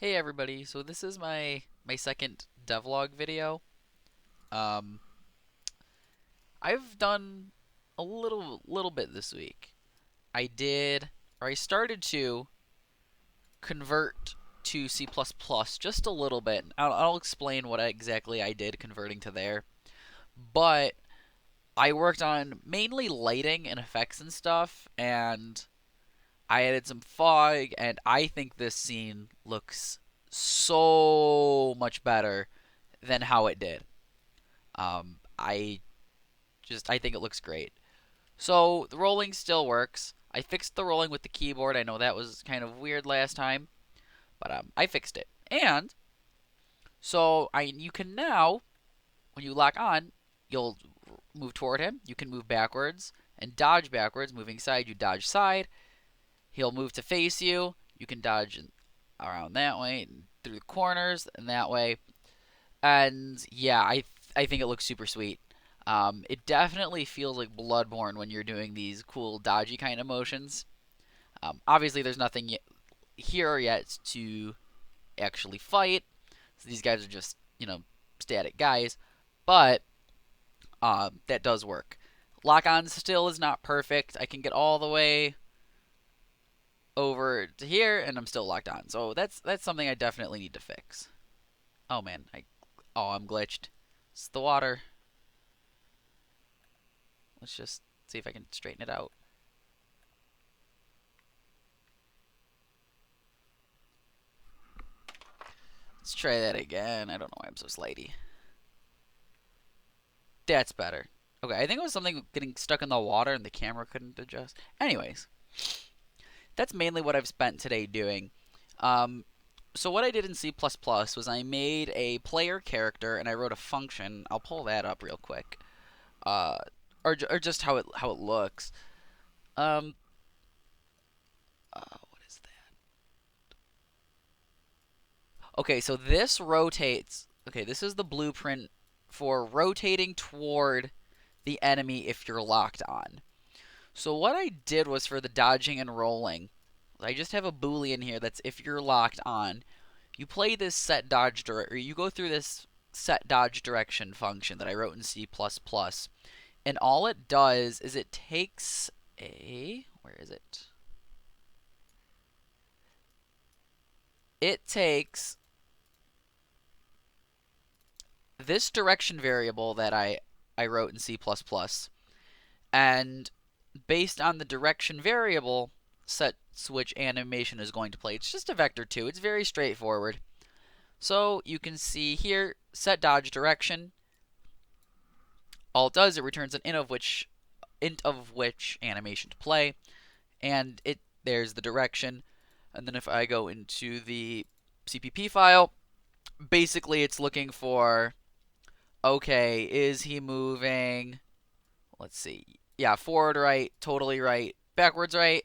Hey everybody, so this is my second devlog video. Um, I've done a little bit this week. I started to convert to C++ just a little bit. I'll explain what exactly I did converting to there. But I worked on mainly lighting and effects and stuff, and I added some fog, and I think this scene looks so much better than how it did. I think it looks great. So the rolling still works. I fixed the rolling with the keyboard. I know that was kind of weird last time, but I fixed it. And you can now, when you lock on, you'll move toward him. You can move backwards and dodge backwards. Moving side, you dodge side. He'll move to face you. You can dodge around that way and through the corners and that way. And yeah, I think it looks super sweet. It definitely feels like Bloodborne when you're doing these cool dodgy kind of motions. Obviously, there's nothing here yet to actually fight. So these guys are just static guys, but that does work. Lock on still is not perfect. I can get all the way over to here, and I'm still locked on. So that's something I definitely need to fix. Oh man, I'm glitched. It's the water. Let's just see if I can straighten it out. Let's try that again. I don't know why I'm so slidey. That's better. Okay, I think it was something getting stuck in the water and the camera couldn't adjust. Anyways, that's mainly what I've spent today doing. Um, so what I did in C++ was I made a player character and I wrote a function. I'll pull that up real quick. Uh, or just how it looks. Um, what is that? Okay, so this rotates. Okay, this is the blueprint for rotating toward the enemy if you're locked on. So what I did was for the dodging and rolling, I just have a boolean here that's if you're locked on. You play this set dodge or you go through this set dodge direction function that I wrote in C++, and all it does is it takes a where is it? It takes this direction variable that I wrote in C++, and based on the direction variable, sets which animation is going to play. It's just a vector too. It's very straightforward. So you can see here, set dodge direction. All it does, it returns an int of which animation to play, and there's the direction. And then if I go into the CPP file, basically it's looking for, okay, is he moving? Let's see. Yeah, forward right, totally right, backwards right,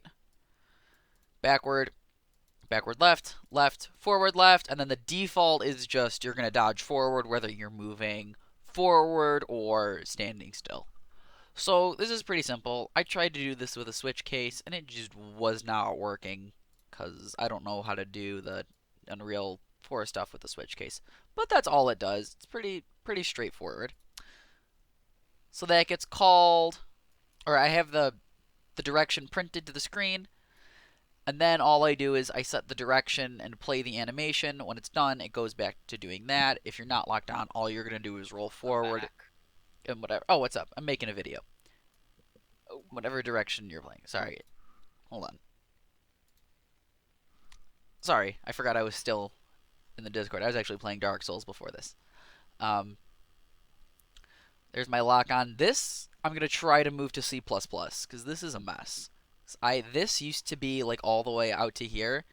backward, backward left, left, forward left, and then the default is just you're going to dodge forward whether you're moving forward or standing still. So this is pretty simple. I tried to do this with a switch case and it just was not working because I don't know how to do the Unreal 4 stuff with the switch case. But that's all it does. It's pretty straightforward. So that gets called, or I have the direction printed to the screen. And then all I do is I set the direction and play the animation. When it's done, it goes back to doing that. If you're not locked on, all you're going to do is roll I'm forward back. and whatever. Oh, what's up? I'm making a video. Oh, Whatever direction you're playing. Sorry. Hold on. Sorry, I forgot I was still in the Discord. I was actually playing Dark Souls before this. Um, there's my lock on. This, I'm going to try to move to C++ because this is a mess. This used to be like all the way out to here,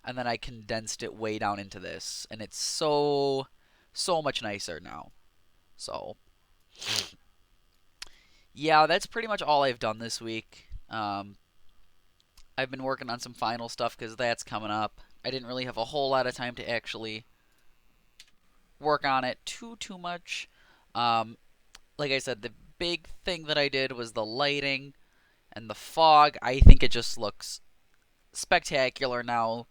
and then I condensed it way down into this, and it's so much nicer now. So yeah, that's pretty much all I've done this week. I've been working on some final stuff because that's coming up. I didn't really have a whole lot of time to actually work on it too much. Um, like I said, the big thing that I did was the lighting and the fog. I think it just looks spectacular now.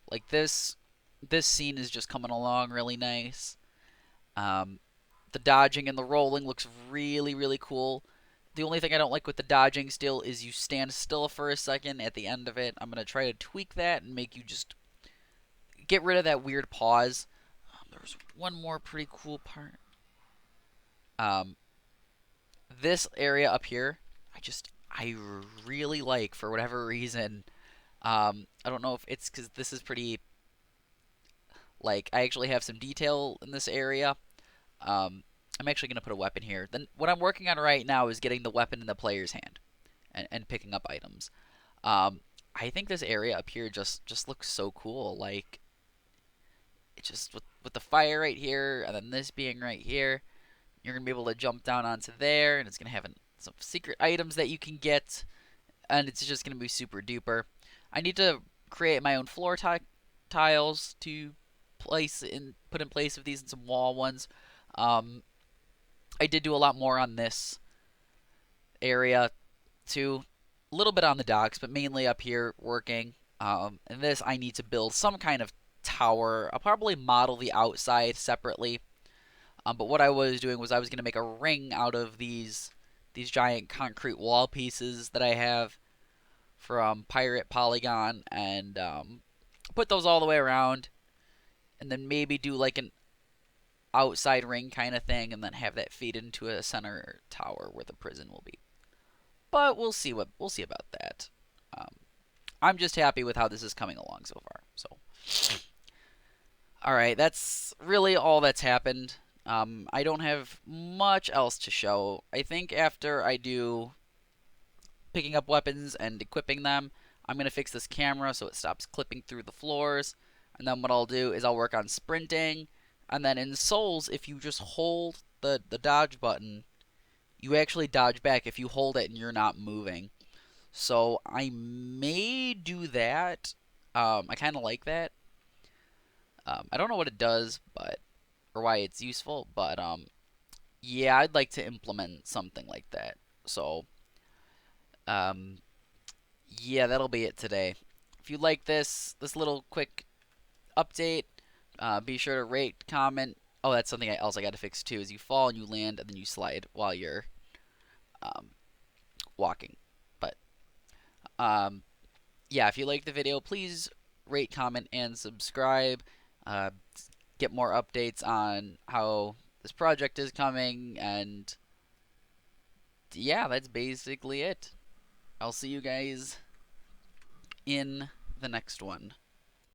Like this This scene is just coming along really nice. Um, the dodging and the rolling looks really, really cool. The only thing I don't like with the dodging still is you stand still for a second at the end of it. I'm going to try to tweak that and make you just get rid of that weird pause. There's one more pretty cool part. Um, this area up here, I really like for whatever reason. I don't know if it's because this is pretty, like, I actually have some detail in this area. Um, I'm actually going to put a weapon here. Then what I'm working on right now is getting the weapon in the player's hand and picking up items. Um, I think this area up here just looks so cool. Like, it just with the fire right here and then this being right here, you're gonna be able to jump down onto there, and it's gonna have some secret items that you can get, and it's just gonna be super duper. I need to create my own floor tiles to put in place of these and some wall ones. Um, I did do a lot more on this area too, a little bit on the docks, but mainly up here working. And this I need to build some kind of tower. I'll probably model the outside separately. But what I was doing was I was going to make a ring out of these giant concrete wall pieces that I have from Pirate Polygon, and put those all the way around, and then maybe do like an outside ring kind of thing, and then have that feed into a center tower where the prison will be. But we'll see about that. Um, I'm just happy with how this is coming along so far. So, all right, that's really all that's happened. I don't have much else to show. I think after I do picking up weapons and equipping them, I'm going to fix this camera so it stops clipping through the floors. And then what I'll do is I'll work on sprinting. And then in Souls, if you just hold the dodge button, you actually dodge back if you hold it and you're not moving. So I may do that. I kind of like that. I don't know what it does, but or why it's useful, but yeah, I'd like to implement something like that. So um, yeah, that'll be it today. If you like this little quick update, be sure to rate, comment. Oh, that's something else I got to fix too. Is you fall and you land and then you slide while you're um, walking. But um, yeah, if you like the video, please rate, comment, and subscribe. Uh, get more updates on how this project is coming, and yeah, that's basically it. I'll see you guys in the next one.